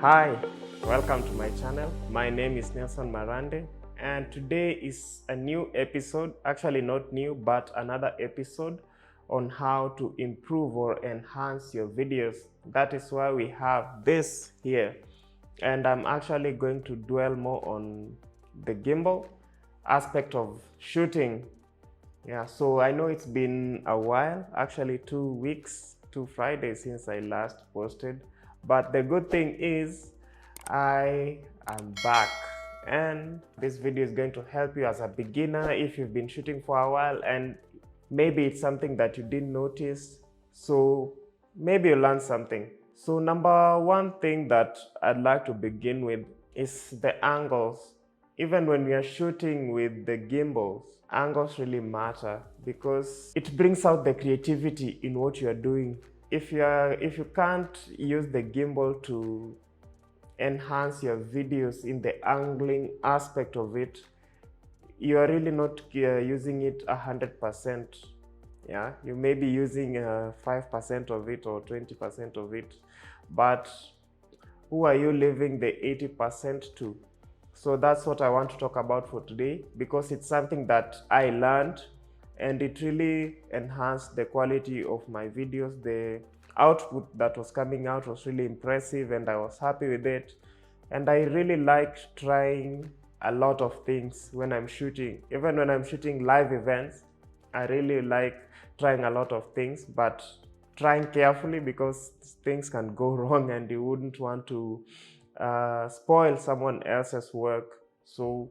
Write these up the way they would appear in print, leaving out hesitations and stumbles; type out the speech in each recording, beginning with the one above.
Hi, welcome to my channel. My name is Nelson Marande, and today is a new episode, actually not new, but another episode on how to improve or enhance your videos. That is why we have this here, and I'm actually going to dwell more on the gimbal aspect of shooting. Yeah, so I know it's been a while, actually 2 weeks, 2 Fridays since I last posted. But the good thing is I am back, and this video is going to help you as a beginner if you've been shooting for a while and maybe it's something that you didn't notice. So maybe you learned something. So number one thing that I'd like to begin with is the angles. Even when we are shooting with the gimbals, angles really matter because it brings out the creativity in what you are doing. If you can't use the gimbal to enhance your videos in the angling aspect of it, you are really not using it 100%. Yeah, you may be using 5% of it or 20% of it, but who are you leaving the 80% to? So that's what I want to talk about for today, because it's something that I learned and it really enhanced the quality of my videos. The output that was coming out was really impressive and I was happy with it. And I really liked trying a lot of things when I'm shooting. Even when I'm shooting live events, I really like trying a lot of things, but trying carefully because things can go wrong and you wouldn't want to spoil someone else's work. So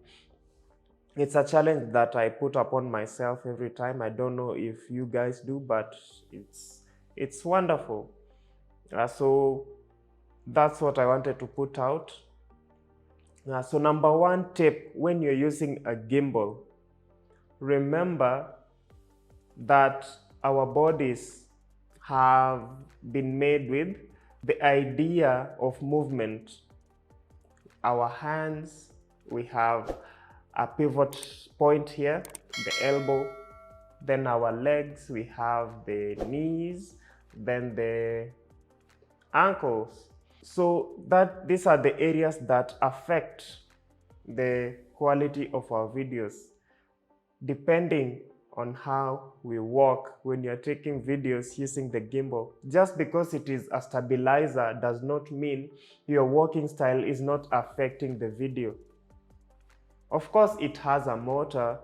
it's a challenge that I put upon myself every time. I don't know if you guys do, but it's wonderful. So that's what I wanted to put out. So number one tip when you're using a gimbal, remember that our bodies have been made with the idea of movement. Our hands, we have a pivot point here, the elbow. Then our legs, we have the knees, then the ankles. So these are the areas that affect the quality of our videos, depending on how we walk when you're taking videos using the gimbal. Just because it is a stabilizer does not mean your walking style is not affecting the video. Of course, it has a motor,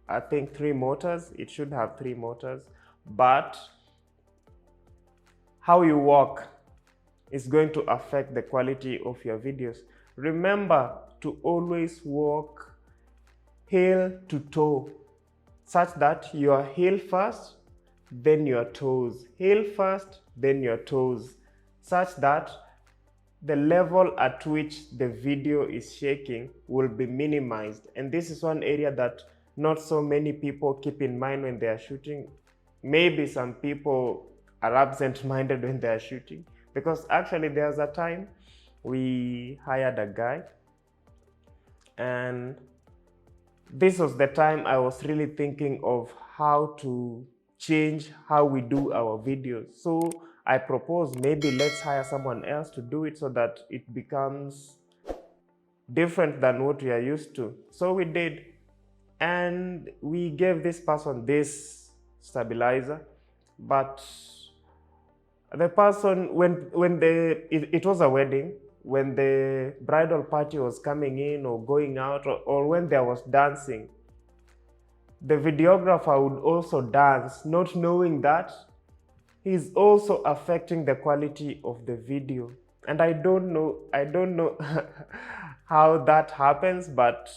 I think 3 motors, it should have 3 motors, but how you walk is going to affect the quality of your videos. Remember to always walk heel to toe, such that your heel first, then your toes. Heel first, then your toes, such that the level at which the video is shaking will be minimized. And this is one area that not so many people keep in mind when they are shooting. Maybe some people are absent-minded when they are shooting, because actually there's a time we hired a guy, and this was the time I was really thinking of how to change how we do our videos. So I proposed maybe let's hire someone else to do it so that it becomes different than what we are used to. So we did, and we gave this person this stabilizer, but the person, it was a wedding, when the bridal party was coming in or going out, or when there was dancing, the videographer would also dance, not knowing that he's also affecting the quality of the video. And I don't know how that happens, but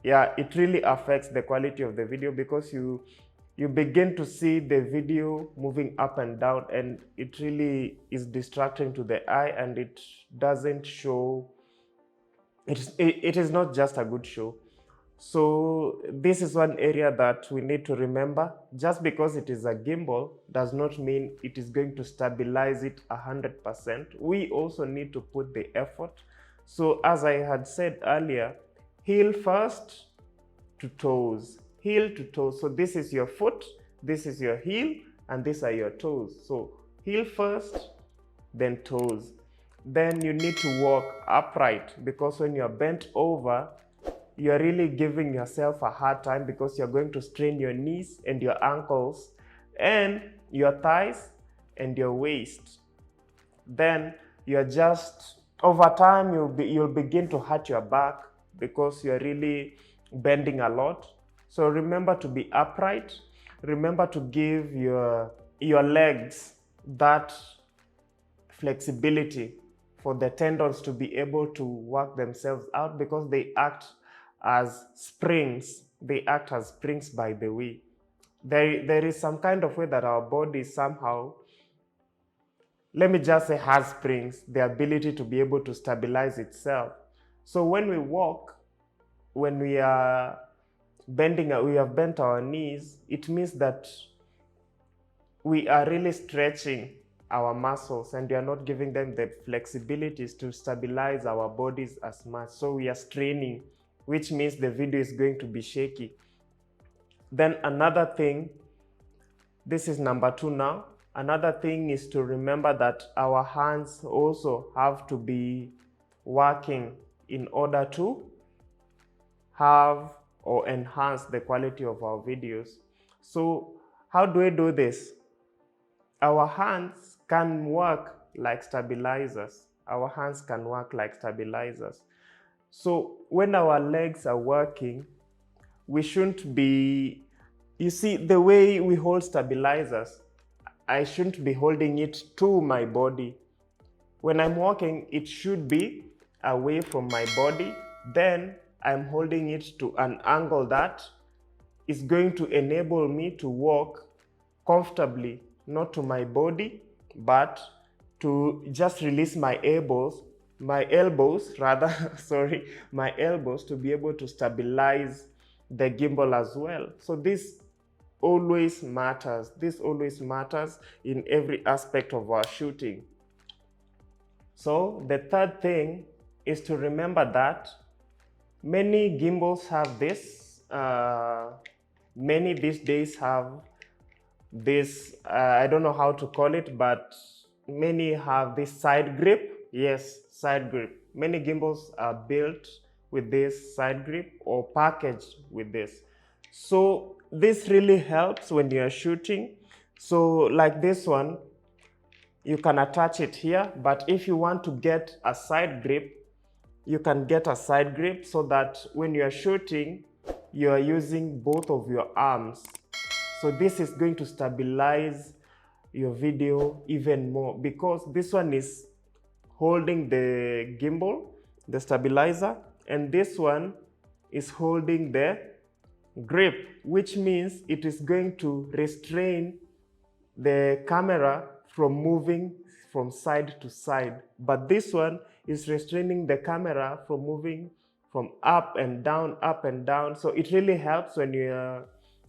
yeah, it really affects the quality of the video, because you begin to see the video moving up and down, and it really is distracting to the eye, and it doesn't show, it is not just a good show. So this is one area that we need to remember. Just because it is a gimbal does not mean it is going to stabilize it 100%. We also need to put the effort. So as I had said earlier, heel first to toes, heel to toes. So this is your foot, this is your heel, and these are your toes. So heel first, then toes. then you need to walk upright, because when you're bent over, you're really giving yourself a hard time, because you're going to strain your knees and your ankles and your thighs and your waist. Then you're just, over time, you'll begin to hurt your back because you're really bending a lot. So remember to be upright. Remember to give your legs that flexibility for the tendons to be able to work themselves out, because they act as springs. They act as springs, by the way. There is some kind of way that our body somehow, let me just say, has springs, the ability to be able to stabilize itself. So when we walk, when we are bending, we have bent our knees, it means that we are really stretching our muscles and we are not giving them the flexibilities to stabilize our bodies as much. So we are straining, which means the video is going to be shaky. Then another thing, this is number 2 now. Another thing is to remember that our hands also have to be working in order to have or enhance the quality of our videos. So how do we do this? Our hands can work like stabilizers. Our hands can work like stabilizers. So when our legs are working, we shouldn't be, you see, the way we hold stabilizers, I shouldn't be holding it to my body. When I'm walking, it should be away from my body. Then I'm holding it to an angle that is going to enable me to walk comfortably, not to my body, but to just release my elbows sorry, my elbows, to be able to stabilize the gimbal as well. So this always matters. This always matters in every aspect of our shooting. So the third thing is to remember that many gimbals have this, many these days have this, I don't know how to call it, but many have this side grip. Yes, side grip. Many gimbals are built with this side grip or packaged with this. So this really helps when you are shooting. So like this one, you can attach it here, but if you want to get a side grip, you can get a side grip so that when you are shooting, you are using both of your arms. So this is going to stabilize your video even more, because this one is holding the gimbal, the stabilizer, and this one is holding the grip, which means it is going to restrain the camera from moving from side to side. But this one is restraining the camera from moving from up and down, up and down. So it really helps when you're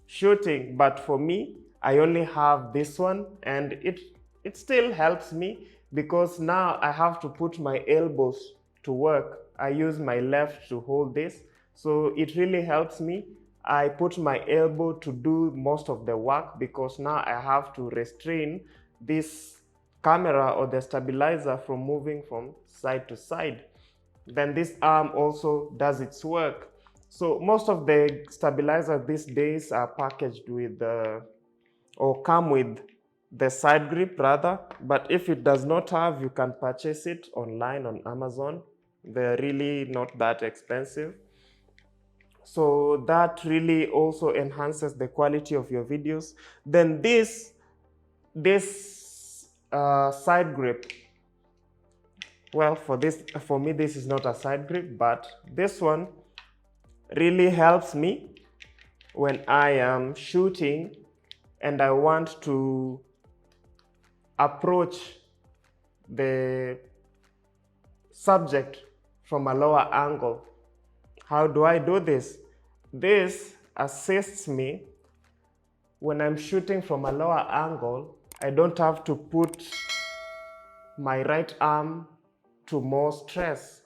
shooting. But for me, I only have this one, and it still helps me, because now I have to put my elbows to work. I use my left to hold this, so it really helps me. I put my elbow to do most of the work, because now I have to restrain this camera or the stabilizer from moving from side to side. Then this arm also does its work. So most of the stabilizers these days are packaged with or come with the side grip rather, but if it does not have, you can purchase it online on Amazon. They're really not that expensive. So that really also enhances the quality of your videos. Then this side grip, well, for me this is not a side grip, but this one really helps me when I am shooting and I want to approach the subject from a lower angle. How do I do this? This assists me when I'm shooting from a lower angle. I don't have to put my right arm to more stress.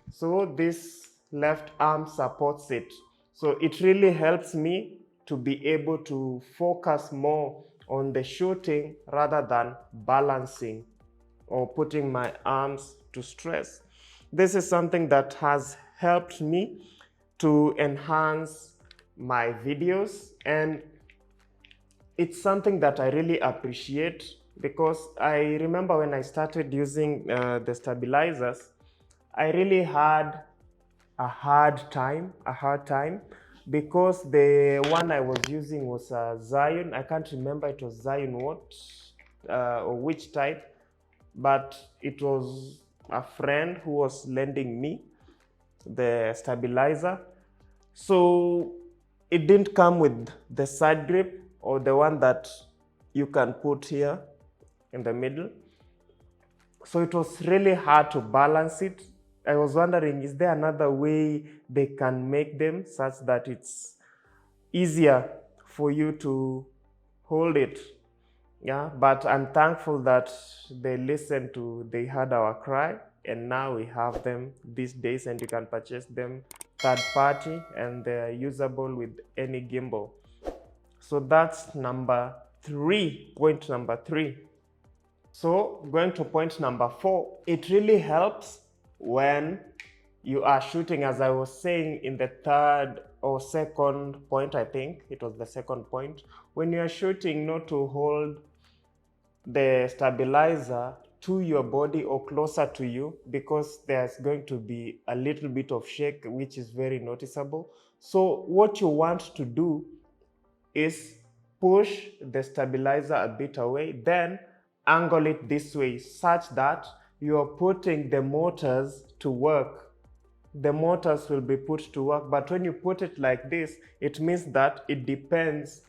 So this left arm supports it. So it really helps me to be able to focus more on the shooting rather than balancing or putting my arms to stress. This is something that has helped me to enhance my videos, and it's something that I really appreciate, because I remember when I started using the stabilizers, I really had a hard time because the one I was using was a Zion. I can't remember it was Zion what or which type, but it was a friend who was lending me the stabilizer. So it didn't come with the side grip or the one that you can put here in the middle. So it was really hard to balance it. I was wondering, is there another way they can make them such that it's easier for you to hold it? Yeah, but I'm thankful that they heard our cry, and now we have them these days, and you can purchase them third party, and they're usable with any gimbal. So that's point number 3. So going to point number 4, it really helps when you are shooting, as I was saying in the third or second point, I think it was the second point, when you are shooting, not to hold the stabilizer to your body or closer to you, because there's going to be a little bit of shake, which is very noticeable. So what you want to do is push the stabilizer a bit away, then angle it this way such that you are putting the motors to work. The motors will be put to work, but when you put it like this, it means that it depends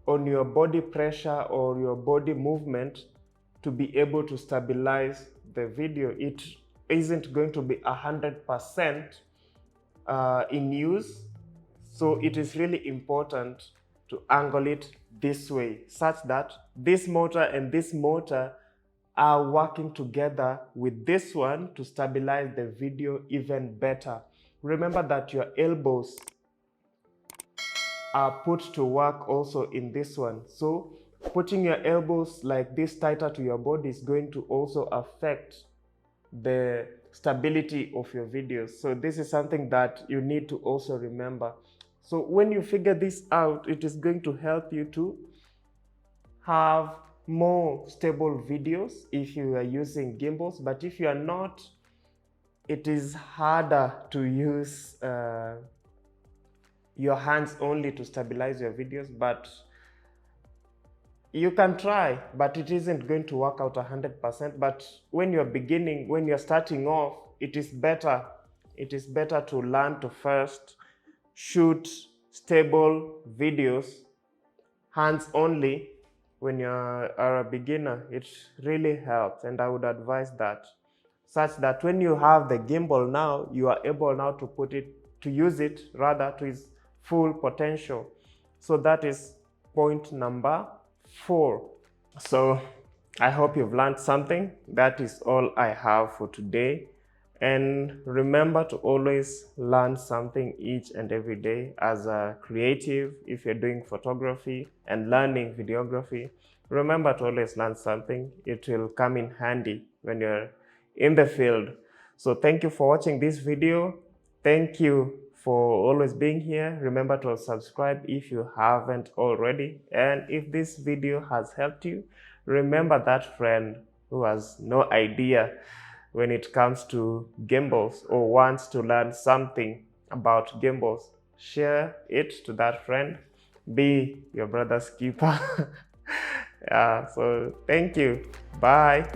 on your body pressure or your body movement to be able to stabilize the video. It isn't going to be 100% in use, so it is really important to angle it this way such that this motor and this motor are working together with this one to stabilize the video even better. Remember that your elbows are put to work also in this one. So putting your elbows like this tighter to your body is going to also affect the stability of your videos. So this is something that you need to also remember. So when you figure this out, it is going to help you to have more stable videos if you are using gimbals. But if you are not, it is harder to use your hands only to stabilize your videos. But you can try, but it isn't going to work out 100%. But when you're beginning, when you're starting off, it is better to learn to first shoot stable videos hands only when you are a beginner. It really helps, and I would advise that, such that when you have the gimbal now, you are able now to use it rather to its full potential. So that is point number 4. So I hope you've learned something. That is all I have for today. And remember to always learn something each and every day as a creative. If you're doing photography and learning videography, remember to always learn something. It will come in handy when you're in the field. So thank you for watching this video. Thank you for always being here. Remember to subscribe if you haven't already. And if this video has helped you, remember that friend who has no idea when it comes to gimbals or wants to learn something about gimbals. Share it to that friend. Be your brother's keeper. Yeah, so thank you. Bye.